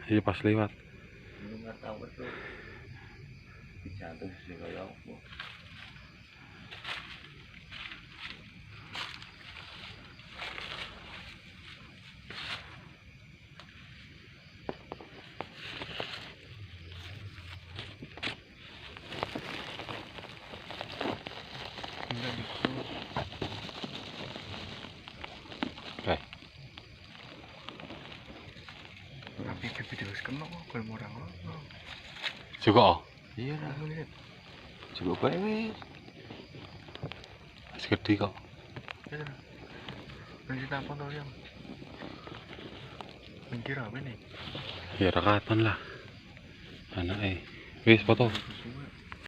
Iya pas lewat. Nggak tahu betul. Jatuh sih kayak apa. Enggak gitu. Oke. Tapi video kena kok orang lo. Juga oh. Iya lah lihat. Juga baik wis. Masih gede kok. Ya. Lanjut apa tuh yang? Mikir apa nih? Ya rekatan lah. Anake. Wis foto.